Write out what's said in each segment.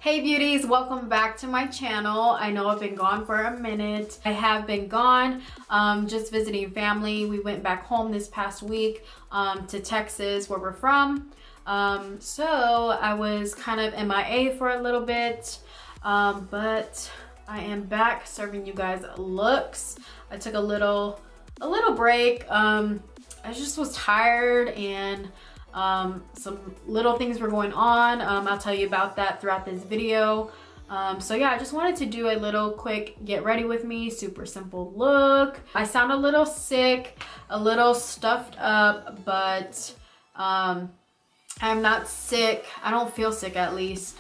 Hey beauties, welcome back to my channel. I know I've been gone for a minute. I have been gone, just visiting family. We went back home this past week to Texas, where we're from. So I was kind of MIA for a little bit, but I am back serving you guys looks. I took a little break. I just was tired and some little things were going on. I'll tell you about that throughout this video. So yeah, I just wanted to do a little quick get ready with me, super simple look. I sound a little sick, a little stuffed up, but I'm not sick. I don't feel sick, at least.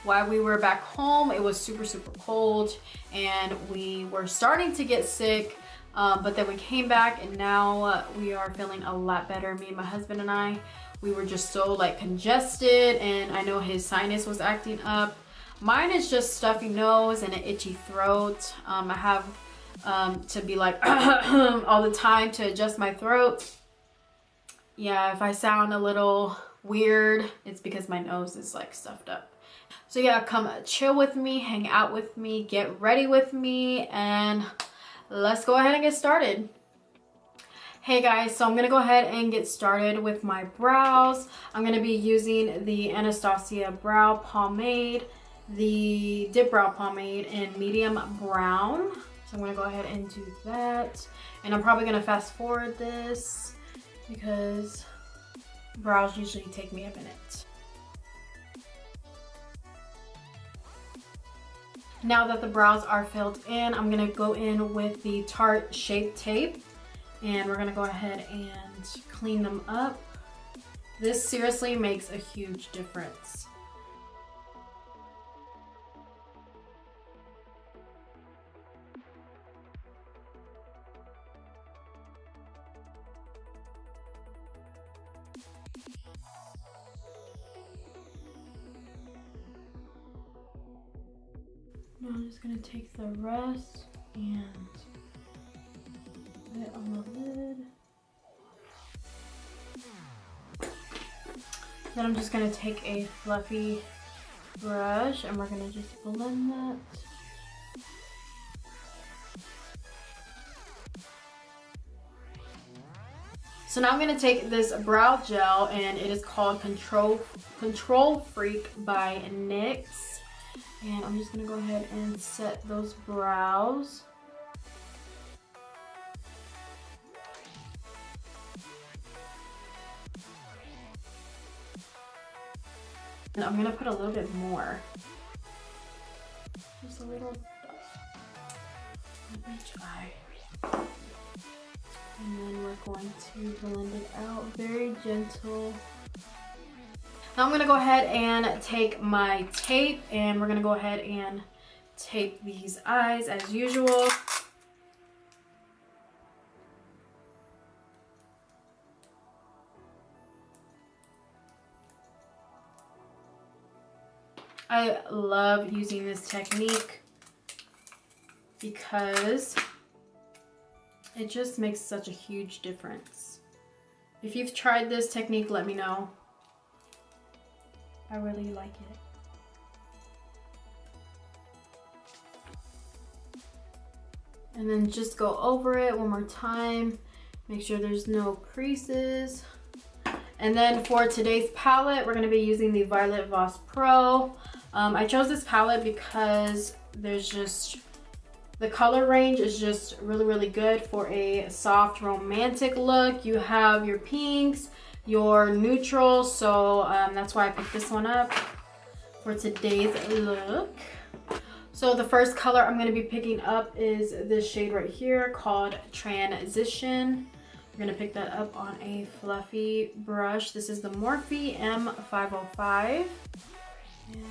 While we were back home, it was super cold and we were starting to get sick. But then we came back and now we are feeling a lot better. Me and my husband and I, we were just so like congested, and I know his sinus was acting up. Mine is just stuffy nose and an itchy throat. I have to be like all the time to adjust my throat. Yeah, if I sound a little weird, it's because my nose is like stuffed up. So yeah, come chill with me, hang out with me, get ready with me, and let's go ahead and get started. Hey guys, so I'm gonna go ahead and get started with my brows. I'm gonna be using the Anastasia brow pomade, the dip brow pomade in medium brown. So I'm gonna go ahead and do that. And I'm probably gonna fast forward this because brows usually take me a minute. Now that the brows are filled in, I'm gonna go in with the Tarte Shape Tape and we're gonna go ahead and clean them up. This seriously makes a huge difference. Now I'm just gonna take the rest and put it on the lid. Then I'm just gonna take a fluffy brush and we're gonna just blend that. So now I'm gonna take this brow gel and it is called Control Freak by NYX. And I'm just gonna go ahead and set those brows. And I'm gonna put a little bit more. Just a little on each eye. And then we're going to blend it out very gentle. Now I'm gonna go ahead and take my tape and we're gonna go ahead and tape these eyes as usual. I love using this technique because it just makes such a huge difference. If you've tried this technique, let me know. I really like it. And then just go over it one more time. Make sure there's no creases. And then for today's palette, we're gonna be using the Violet Voss Pro. I chose this palette because the color range is just really good for a soft romantic look. You have your pinks, your neutrals, so that's why I picked this one up for today's look. So the first color I'm going to be picking up is this shade right here called Transition. We're going to pick that up on a fluffy brush. This is the Morphe M505. And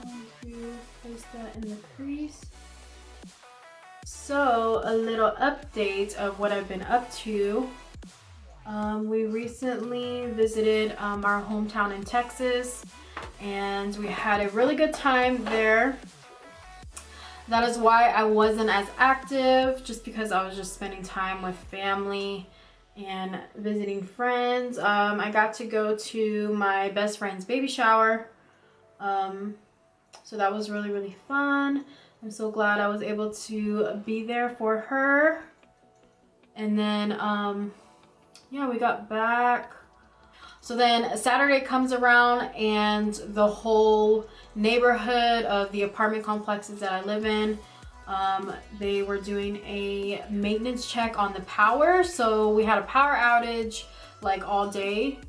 I'm going to place that in the crease. So a little update of what I've been up to. We recently visited our hometown in Texas and we had a really good time there. That is why I wasn't as active, just because I was just spending time with family and visiting friends. I got to go to my best friend's baby shower. So that was really, really fun. I'm so glad I was able to be there for her. And then, yeah, we got back. So then Saturday comes around and the whole neighborhood of the apartment complexes that I live in, they were doing a maintenance check on the power. So we had a power outage like all day.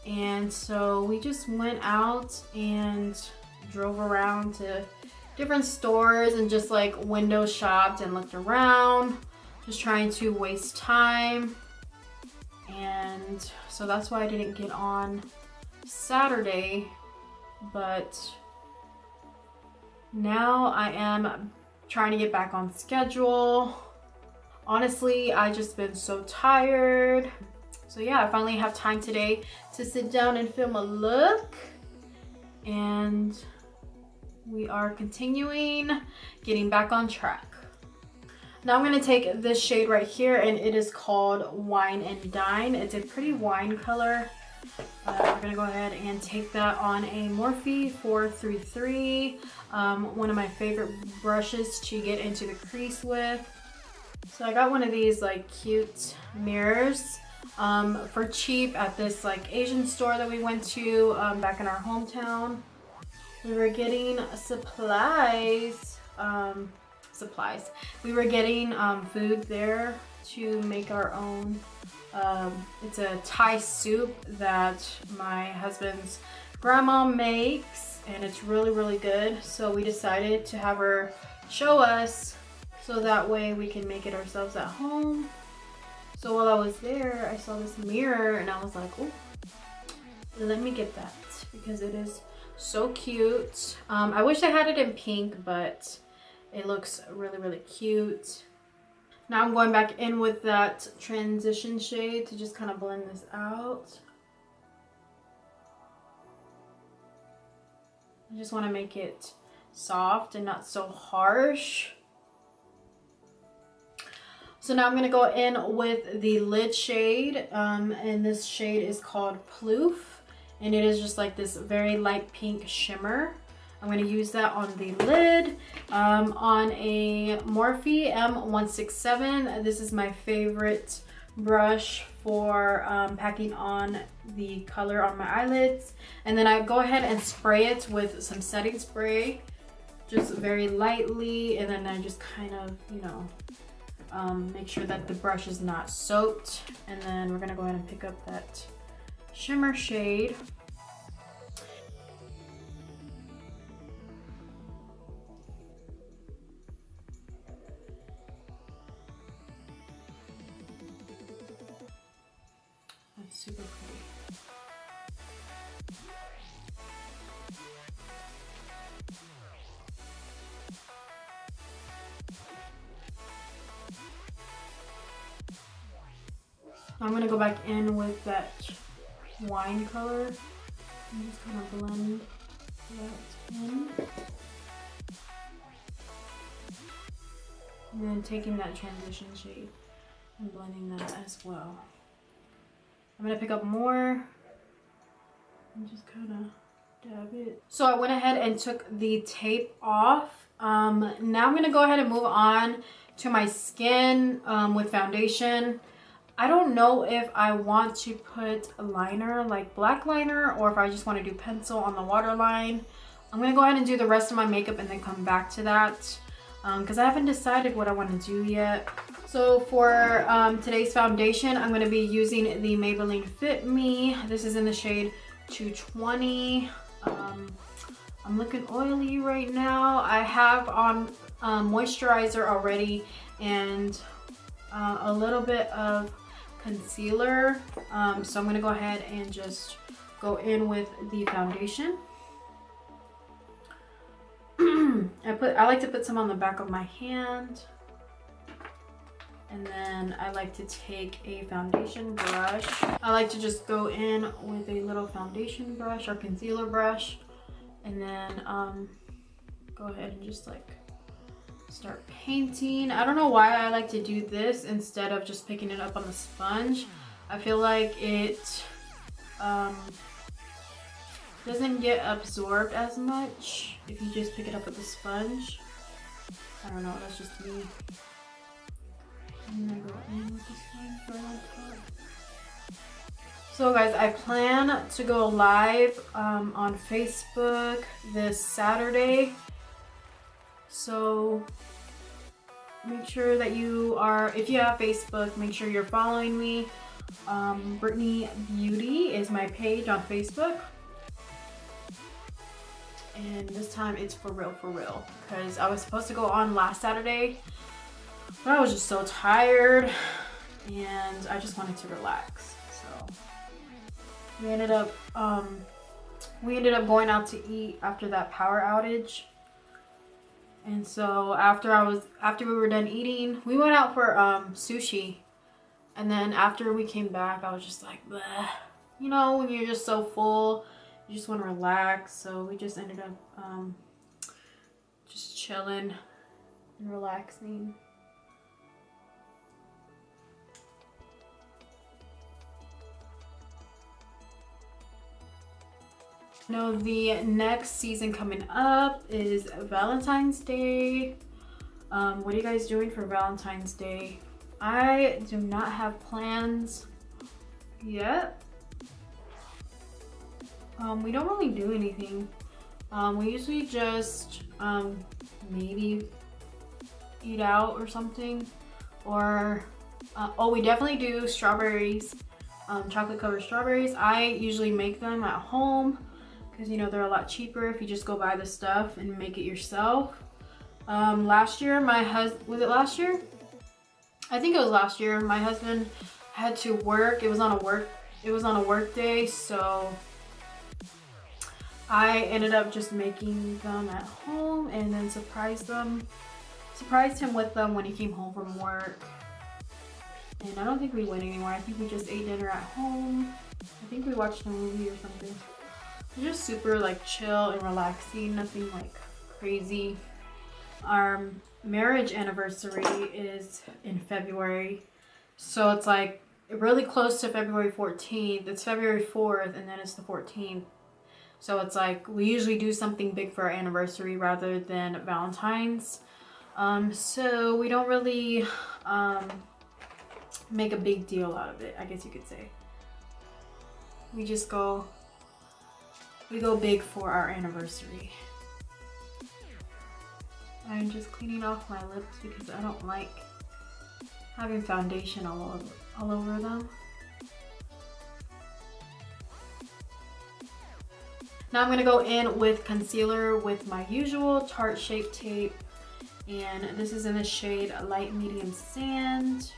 And so we just went out and drove around to different stores and just like window shopped and looked around, just trying to waste time. And so that's why I didn't get on Saturday, but now I am trying to get back on schedule. Honestly, I just been so tired. So yeah, I finally have time today to sit down and film a look. And we are continuing, getting back on track. Now I'm gonna take this shade right here, and it is called Wine and Dine. It's a pretty wine color. We're gonna go ahead and take that on a Morphe 433, one of my favorite brushes to get into the crease with. So I got one of these like cute mirrors for cheap at this like Asian store that we went to back in our hometown. We were getting supplies. We were getting food there to make our own. It's a Thai soup that my husband's grandma makes, and it's really, really good. So we decided to have her show us so that way we can make it ourselves at home. So while I was there, I saw this mirror and I was like, oh, let me get that because it is so cute. I wish I had it in pink, but it looks really, really cute. Now I'm going back in with that transition shade to just kind of blend this out. I just want to make it soft and not so harsh. So now I'm going to go in with the lid shade, and this shade is called Ploof, and it is just like this very light pink shimmer. I'm going to use that on the lid on a Morphe M167. This is my favorite brush for packing on the color on my eyelids. And then I go ahead and spray it with some setting spray, just very lightly. And then I just kind of, you know, make sure that the brush is not soaked. And then we're going to go ahead and pick up that shimmer shade. That's super pretty. I'm gonna go back in with that wine color and just kind of blend that in. And then taking that transition shade and blending that as well. I'm gonna pick up more and just kind of dab it. So I went ahead and took the tape off. Now I'm gonna go ahead and move on to my skin with foundation. I don't know if I want to put a liner, like black liner, or if I just want to do pencil on the waterline. I'm gonna go ahead and do the rest of my makeup and then come back to that because I haven't decided what I want to do yet. So for today's foundation, I'm going to be using the Maybelline Fit Me. This is in the shade 220. I'm looking oily right now. I have on moisturizer already and a little bit of concealer. So I'm going to go ahead and just go in with the foundation. I like to put some on the back of my hand. And then I like to take a foundation brush. I like to just go in with a little foundation brush or concealer brush. And then go ahead and just like start painting. I don't know why I like to do this instead of just picking it up on the sponge. I feel like it doesn't get absorbed as much if you just pick it up with a sponge. I don't know, that's just me. I'm gonna go in with the sponge right on top. So guys, I plan to go live on Facebook this Saturday. So make sure that you are, if you have Facebook, make sure you're following me. Brittany Beauty is my page on Facebook. And this time it's for real, because I was supposed to go on last Saturday, but I was just so tired and I just wanted to relax. So we ended up going out to eat after that power outage. And so after we were done eating, we went out for sushi. And then after we came back, I was just like, bleh. You know, when you're just so full, you just want to relax. So we just ended up just chilling and relaxing. Now the next season coming up is Valentine's Day. What are you guys doing for Valentine's Day? I do not have plans yet. We don't really do anything. We usually just maybe eat out or something. Or, oh, we definitely do strawberries, chocolate covered strawberries. I usually make them at home because, you know, they're a lot cheaper if you just go buy the stuff and make it yourself. Last year, was it last year? I think it was last year. My husband had to work. It was on a work day, so I ended up just making them at home and then surprised him with them when he came home from work. And I don't think we went anywhere. I think we just ate dinner at home. I think we watched a movie or something. It was just super like chill and relaxing, nothing like crazy. Our marriage anniversary is in February, so it's like really close to February 14th. It's February 4th and then it's the 14th. So it's like we usually do something big for our anniversary rather than Valentine's. So we don't really make a big deal out of it, I guess you could say. We go big for our anniversary. I'm just cleaning off my lips because I don't like having foundation all over them. Now I'm going to go in with concealer with my usual Tarte Shape Tape. And this is in the shade Light Medium Sand.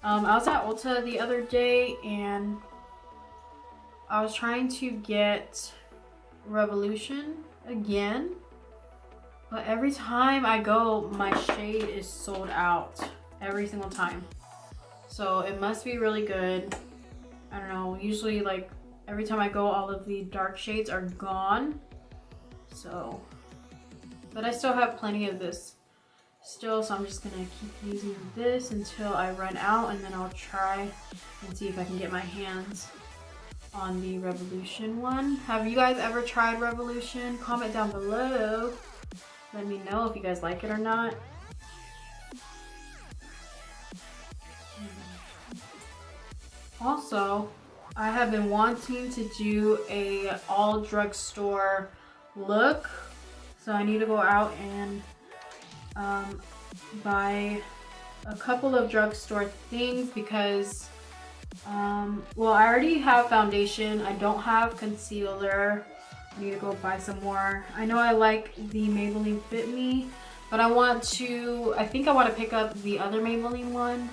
I was at Ulta the other day and I was trying to get Revolution again. But every time I go, my shade is sold out every single time. So it must be really good. I don't know, usually like every time I go, all of the dark shades are gone. So, but I still have plenty of this still, so I'm just gonna keep using this until I run out, and then I'll try and see if I can get my hands on the Revolution one. Have you guys ever tried Revolution? Comment down below. Let me know if you guys like it or not. Also, I have been wanting to do a all drugstore look. So I need to go out and buy a couple of drugstore things because, well, I already have foundation. I don't have concealer. I need to go buy some more. I know I like the Maybelline Fit Me, but I think I want to pick up the other Maybelline one.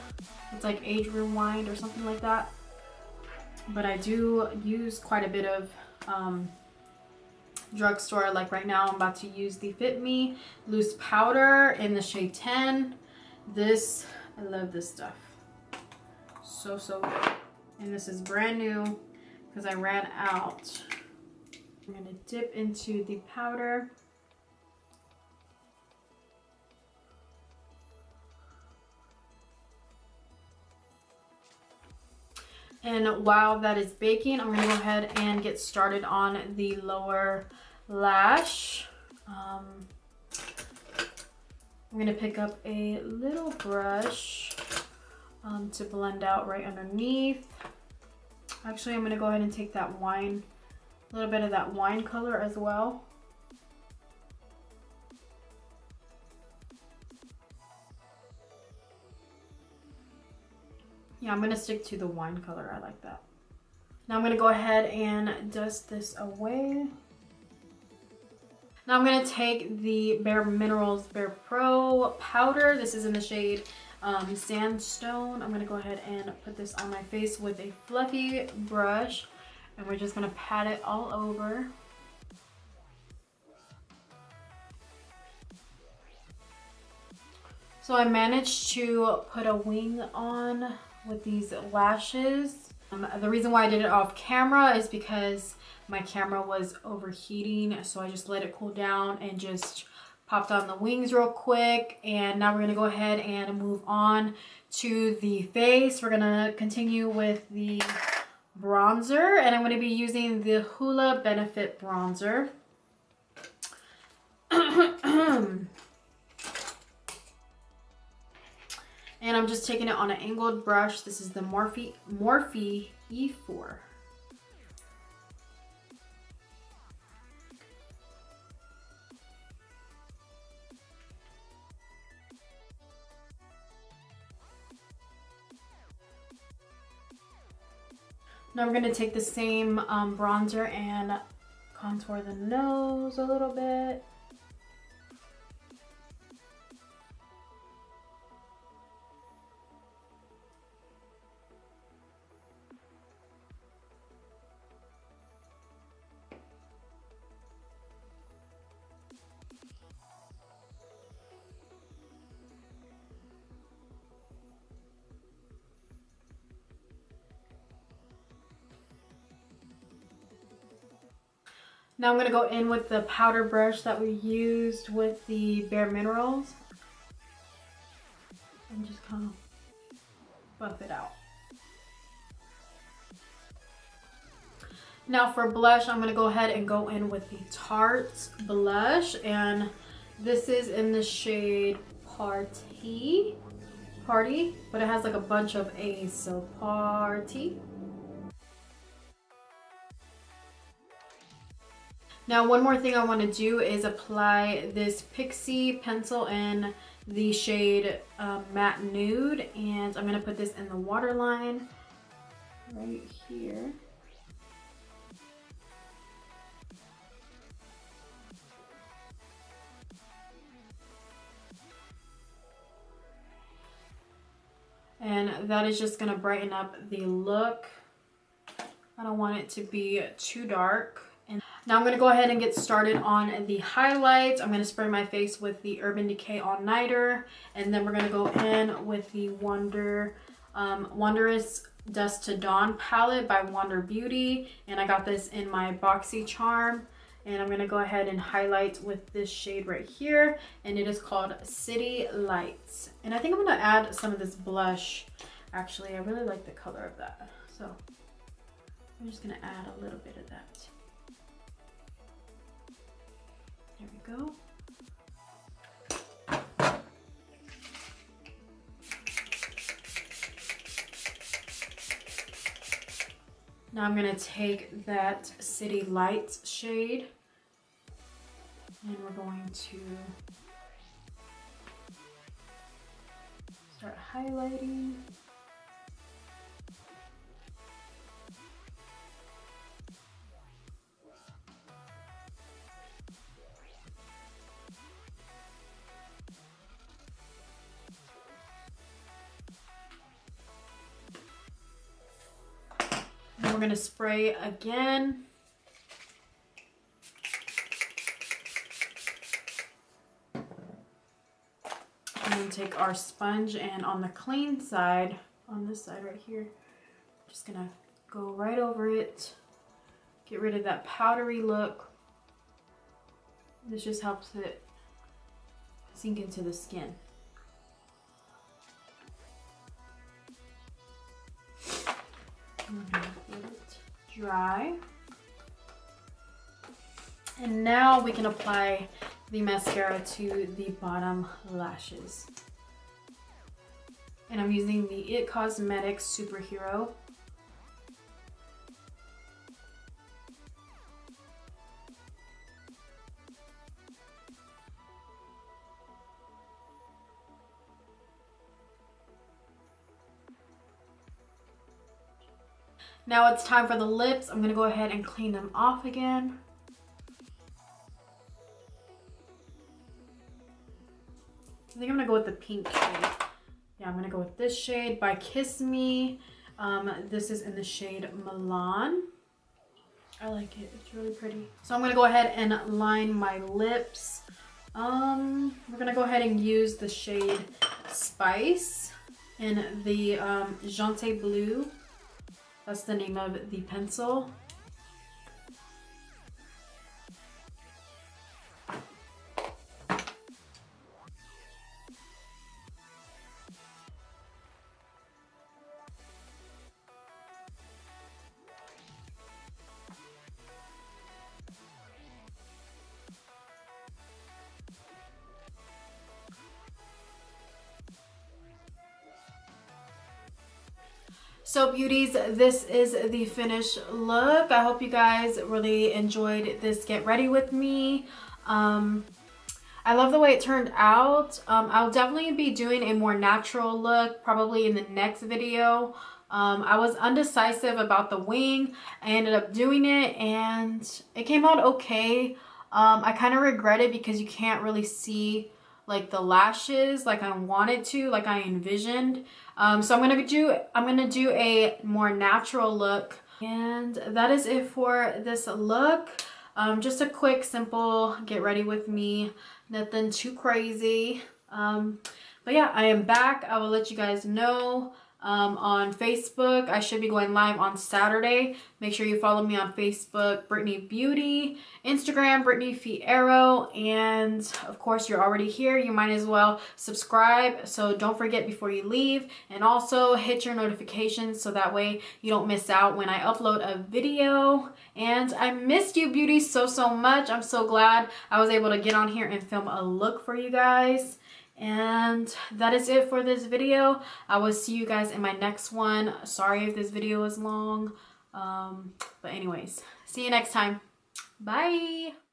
It's like Age Rewind or something like that. But I do use quite a bit of drugstore. Like right now I'm about to use the Fit Me loose powder in the shade 10. I love this stuff. So good. And this is brand new because I ran out. I'm going to dip into the powder. And while that is baking, I'm gonna go ahead and get started on the lower lash. I'm gonna pick up a little brush to blend out right underneath. Actually, I'm gonna go ahead and take that wine, a little bit of that wine color as well. Yeah, I'm gonna stick to the wine color. I like that. Now I'm gonna go ahead and dust this away. Now I'm gonna take the Bare Minerals Bare Pro powder. This is in the shade Sandstone. I'm gonna go ahead and put this on my face with a fluffy brush, and we're just gonna pat it all over. So I managed to put a wing on with these lashes. The reason why I did it off camera is because my camera was overheating, so I just let it cool down and just popped on the wings real quick. And now we're gonna go ahead and move on to the face. We're gonna continue with the bronzer, and I'm gonna be using the Hoola Benefit bronzer. And I'm just taking it on an angled brush. This is the Morphe E4. Now we're going to take the same bronzer and contour the nose a little bit. Now I'm going to go in with the powder brush that we used with the Bare Minerals and just kind of buff it out. Now for blush, I'm going to go ahead and go in with the Tarte blush, and this is in the shade Party, but it has like a bunch of A's, so Party. Now one more thing I want to do is apply this Pixie pencil in the shade Matte Nude, and I'm going to put this in the waterline right here. And that is just going to brighten up the look. I don't want it to be too dark. And now I'm going to go ahead and get started on the highlights. I'm going to spray my face with the Urban Decay All Nighter, and then we're going to go in with the Wondrous Dusk to Dawn palette by Wander Beauty, and I got this in my Boxy Charm. And I'm going to go ahead and highlight with this shade right here, and it is called City Lights. And I think I'm going to add some of this blush. Actually, I really like the color of that, so I'm just going to add a little bit of that. There we go. Now I'm going to take that City Lights shade, and we're going to start highlighting. Then we're going to spray again. And then take our sponge, and on the clean side, on this side right here, just going to go right over it. Get rid of that powdery look. This just helps it sink into the skin. I'm gonna let it dry. And now we can apply the mascara to the bottom lashes. And I'm using the It Cosmetics Superhero. Now it's time for the lips. I'm gonna go ahead and clean them off again. I think I'm gonna go with the pink shade. Yeah, I'm gonna go with this shade by Kiss Me. This is in the shade Milan. I like it, it's really pretty. So I'm gonna go ahead and line my lips. We're gonna go ahead and use the shade Spice in the Jante Blue. That's the name of the pencil. So beauties, this is the finished look. I hope you guys really enjoyed this get ready with me. I love the way it turned out. I'll definitely be doing a more natural look probably in the next video. I was undecisive about the wing. I ended up doing it and it came out okay. I kind of regret it because you can't really see like the lashes like I wanted to, like I envisioned. So I'm gonna do a more natural look, and that is it for this look. Just a quick, simple get ready with me, nothing too crazy. But yeah, I am back. I will let you guys know on Facebook. I should be going live on Saturday. Make sure you follow me on Facebook, Brittany Beauty, Instagram, Brittany Fierro, and of course you're already here. You might as well subscribe, so don't forget before you leave, and also hit your notifications so that way you don't miss out when I upload a video. And I missed you beauties so much. I'm so glad I was able to get on here and film a look for you guys. And that is it for this video. I will see you guys in my next one. Sorry if this video is long, but anyways, see you next time. Bye.